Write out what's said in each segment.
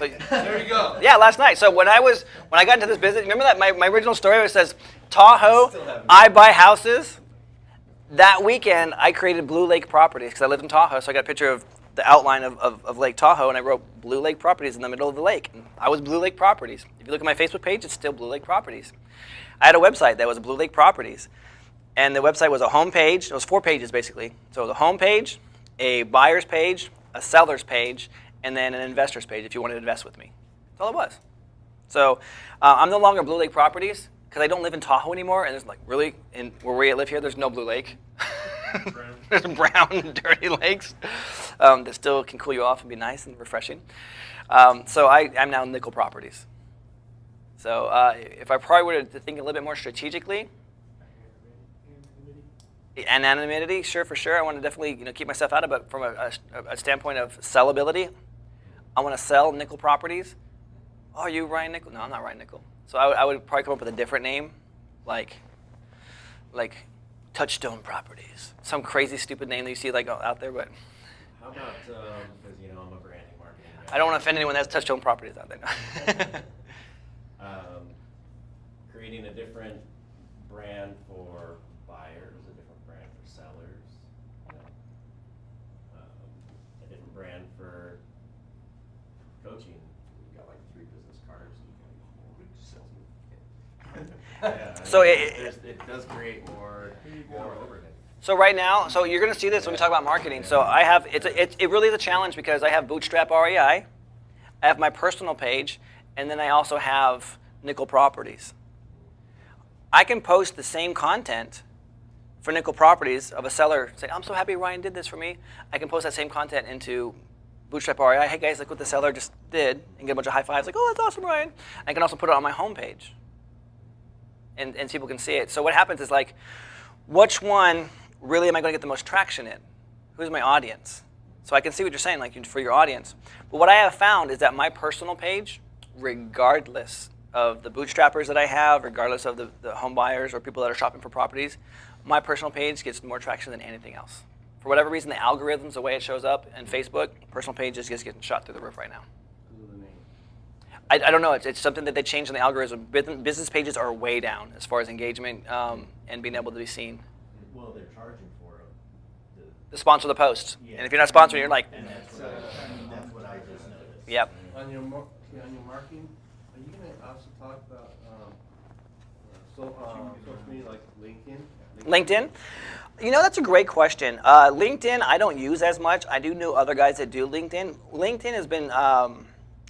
So There you go. yeah, last night. So when I got into this business, remember that my original story where it says Tahoe, I buy houses. That weekend, I created Blue Lake Properties because I lived in Tahoe, so I got a picture of the outline of Lake Tahoe, and I wrote Blue Lake Properties in the middle of the lake. And I was Blue Lake Properties. If you look at my Facebook page, it's still Blue Lake Properties. I had a website that was Blue Lake Properties, and the website was a home page. It was 4 pages, basically. So it was a home page, a buyer's page, a seller's page, and then an investor's page if you wanted to invest with me. That's all it was. So I'm no longer Blue Lake Properties because I don't live in Tahoe anymore, and there's like really, where we live here, there's no Blue Lake. There's brown, dirty lakes that still can cool you off and be nice and refreshing. So I'm now Nickel Properties. So if I probably were to think a little bit more strategically, anonymity, sure, for sure. I want to definitely keep myself out of it, but from a standpoint of sellability, I want to sell Nickel Properties. Oh, are you Ryan Nickel? No, I'm not Ryan Nickel. So I would probably come up with a different name, like Touchstone Properties, some crazy stupid name that you see like out there. But how about because I'm a branding marketing guy. I don't want to offend anyone that has Touchstone Properties out there. Creating a different brand for buyers, a different brand for sellers, a different brand for coaching. You got like 3 business cards. Yeah, So it does create more overhead. So right now, so you're going to see this when we talk about marketing. So I have it really is a challenge because I have Bootstrap REI, I have my personal page, and then I also have Nickel Properties. I can post the same content for Nickel Properties of a seller saying, I'm so happy Ryan did this for me. I can post that same content into Bootstrap REI. Hey guys, look what the seller just did, and get a bunch of high fives like, oh, that's awesome, Ryan. I can also put it on my homepage, and people can see it. So what happens is like, which one really am I going to get the most traction in? Who's my audience? So I can see what you're saying, like for your audience. But what I have found is that my personal page, regardless of the bootstrappers that I have, regardless of the home buyers or people that are shopping for properties, my personal page gets more traction than anything else. For whatever reason, the algorithms, the way it shows up in Facebook, personal page is just getting shot through the roof right now. I don't know. It's something that they changed in the algorithm. Business pages are way down as far as engagement and being able to be seen. Well, they're charging for To sponsor the post. Yeah. And if you're not sponsoring, you're like, and that's what I just noticed. yep. On your marketing, are you going to also talk about social media like LinkedIn? LinkedIn? That's a great question. LinkedIn, I don't use as much. I do know other guys that do LinkedIn. LinkedIn has been,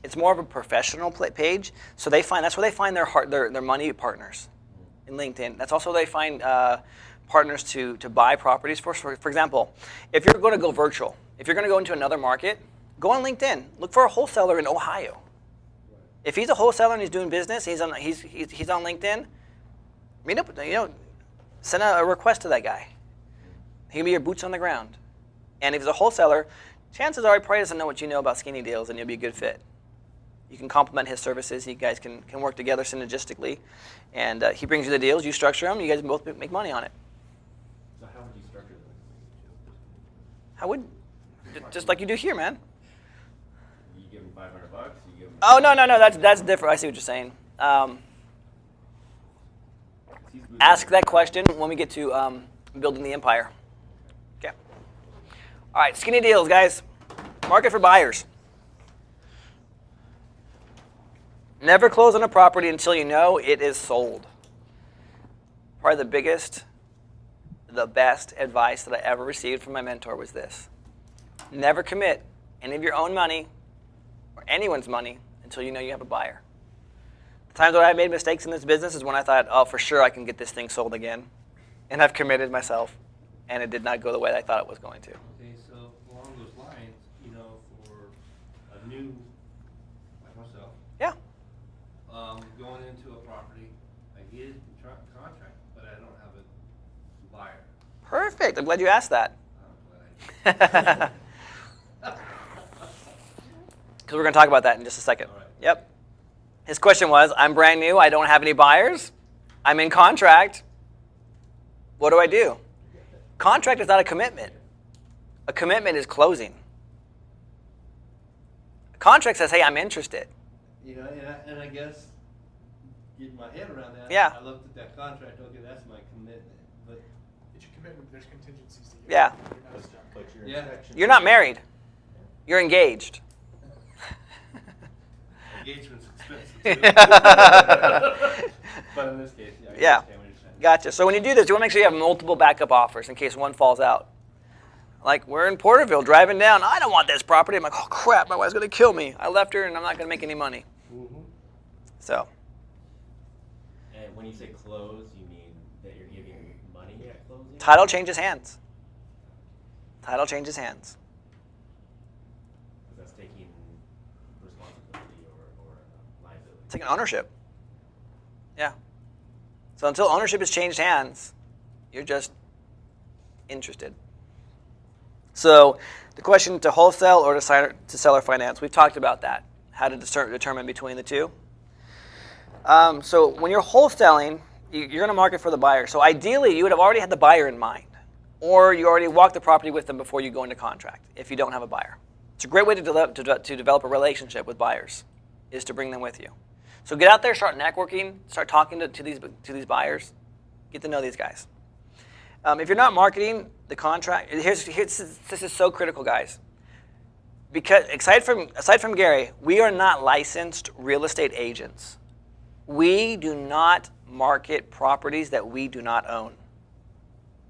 it's more of a professional page. So that's where they find their money partners in LinkedIn. That's also where they find partners to buy properties for. For example, if you're going to go virtual, if you're going to go into another market, go on LinkedIn. Look for a wholesaler in Ohio. If he's a wholesaler and he's doing business, he's on LinkedIn. Meet up, send a request to that guy. He can be your boots on the ground. And if he's a wholesaler, chances are he probably doesn't know what you know about skinny deals, and you'll be a good fit. You can complement his services. You guys can work together synergistically, and he brings you the deals. You structure them. You guys both make money on it. So how would you structure them? How would? Just like you do here, man. You give them $500. You give them. Oh no, that's different. I see what you're saying. Ask that question when we get to building the empire. Okay. All right, skinny deals, guys. Market for buyers. Never close on a property until you know it is sold. Probably the biggest, the best advice that I ever received from my mentor was this. Never commit any of your own money or anyone's money until you know you have a buyer. The times that I made mistakes in this business is when I thought, oh, for sure I can get this thing sold again. And I've committed myself, and it did not go the way I thought it was going to. Okay, so along those lines, for a new, like myself, Yeah. going into a property, I get a contract, but I don't have a buyer. Perfect. I'm glad you asked that. I'm glad Because we're going to talk about that in just a second. All right. Yep. His question was, I'm brand new. I don't have any buyers. I'm in contract. What do I do? Contract is not a commitment. A commitment is closing. A Contract says, hey, I'm interested. You know, and I guess getting my head around that. Yeah. I looked at that contract. Okay, that's my commitment. But It's your commitment, there's contingencies to you. Yeah. You're not stuck. But your Yeah. inspection. You're not married. You're engaged. engagement's expensive too. But in this case, yeah. I Yeah. understand what you're saying. Gotcha. So when you do this, you want to make sure you have multiple backup offers in case one falls out. Like, we're in Porterville driving down. I don't want this property. I'm like, oh, crap, my wife's going to kill me. I left her, and I'm not going to make any money. Mhm. So, And when you say close, you mean that you're giving money at closing? title changes hands. Title changes hands. 'Cause that's taking responsibility or liability. Taking ownership. Yeah. So until ownership has changed hands, you're just interested. So the question to wholesale or to seller finance, we've talked about that, how to determine between the two. So when you're wholesaling, you're going to market for the buyer. So ideally, you would have already had the buyer in mind, or you already walked the property with them before you go into contract if you don't have a buyer. It's a great way to develop a relationship with buyers, is to bring them with you. So get out there, start networking, start talking to these buyers, get to know these guys. If you're not marketing the contract, this is so critical, guys. Because aside from Gary, we are not licensed real estate agents. We do not market properties that we do not own.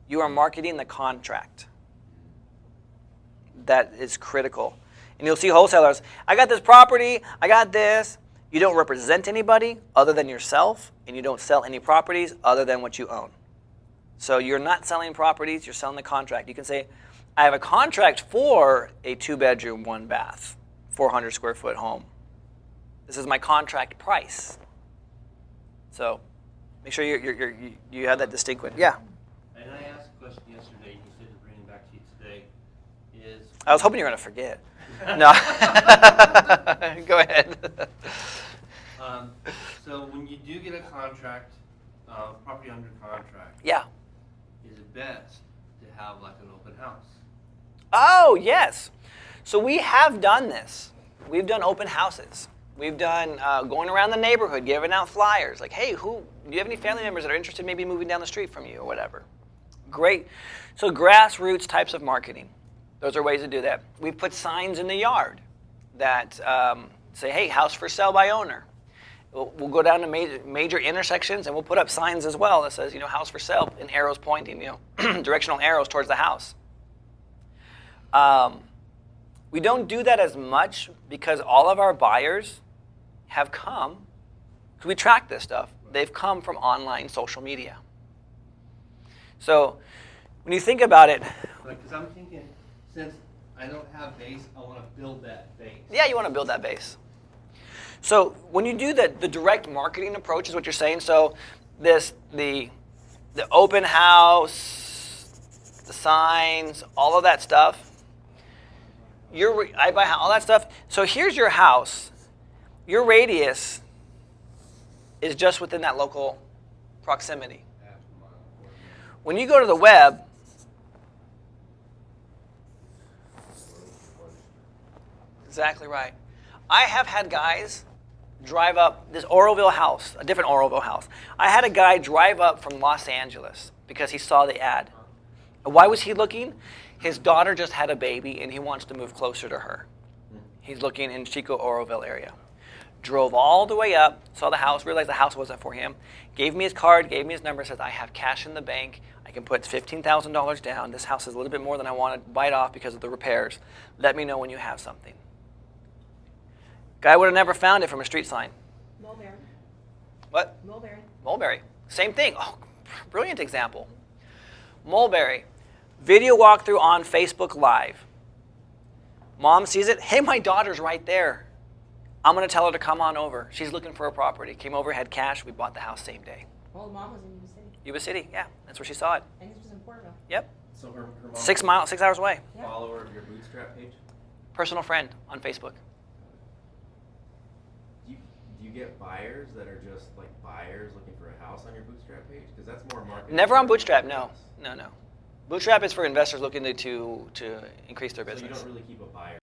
You are marketing the contract. That is critical. And you'll see wholesalers, I got this property, I got this. You don't represent anybody other than yourself, and you don't sell any properties other than what you own. So you're not selling properties, you're selling the contract. You can say, I have a contract for a 2-bedroom, 1-bath, 400 square foot home. This is my contract price. So make sure you have that distinct. Yeah. And I asked a question yesterday, and you said to bring it back to you today. Is I was hoping you were going to forget. No. Go ahead. So when you do get a contract, property under contract, Yeah. is it best to have like an open house? Oh, yes. So we have done this. We've done open houses. We've done going around the neighborhood, giving out flyers. Like, hey, do you have any family members that are interested in maybe moving down the street from you or whatever? Great. So grassroots types of marketing. Those are ways to do that. We've put signs in the yard that say, hey, house for sale by owner. We'll go down to major intersections and we'll put up signs as well that says, house for sale, and arrows pointing, directional arrows towards the house. We don't do that as much because all of our buyers have come, because we track this stuff, they've come from online social media. So when you think about it, Because I'm thinking, since I don't have base, I want to build that base. yeah, you want to build that base. So when you do the direct marketing approach is what you're saying. So the open house, the signs, all of that stuff. I buy all that stuff. So here's your house. Your radius is just within that local proximity. When you go to the web, exactly right. I have had guys drive up this Oroville house, a different Oroville house. I had a guy drive up from Los Angeles because he saw the ad. Why was he looking? His daughter just had a baby and he wants to move closer to her. He's looking in Chico, Oroville area. Drove all the way up, saw the house, realized the house wasn't for him, gave me his card, gave me his number, says, I have cash in the bank, I can put $15,000 down. This house is a little bit more than I want to bite off because of the repairs. Let me know when you have something. Guy would have never found it from a street sign. Mulberry. What? Mulberry. Mulberry. Same thing. Oh, brilliant example. Mulberry. Video walkthrough on Facebook Live. Mom sees it. Hey, my daughter's right there. I'm going to tell her to come on over. She's looking for a property. Came over, had cash. We bought the house same day. Well, mom was in Yuba City. Yuba City, yeah. That's where she saw it. And this was in Porterville. Yep. So her mom 6 miles, 6 hours away. Yeah. follower of your Bootstrap page? Personal friend on Facebook. Do you get buyers that are just like buyers looking for a house on your Bootstrap page? Because that's more marketing. Never on Bootstrap, no. No. Bootstrap is for investors looking to increase their So you business. don't really keep a buyer.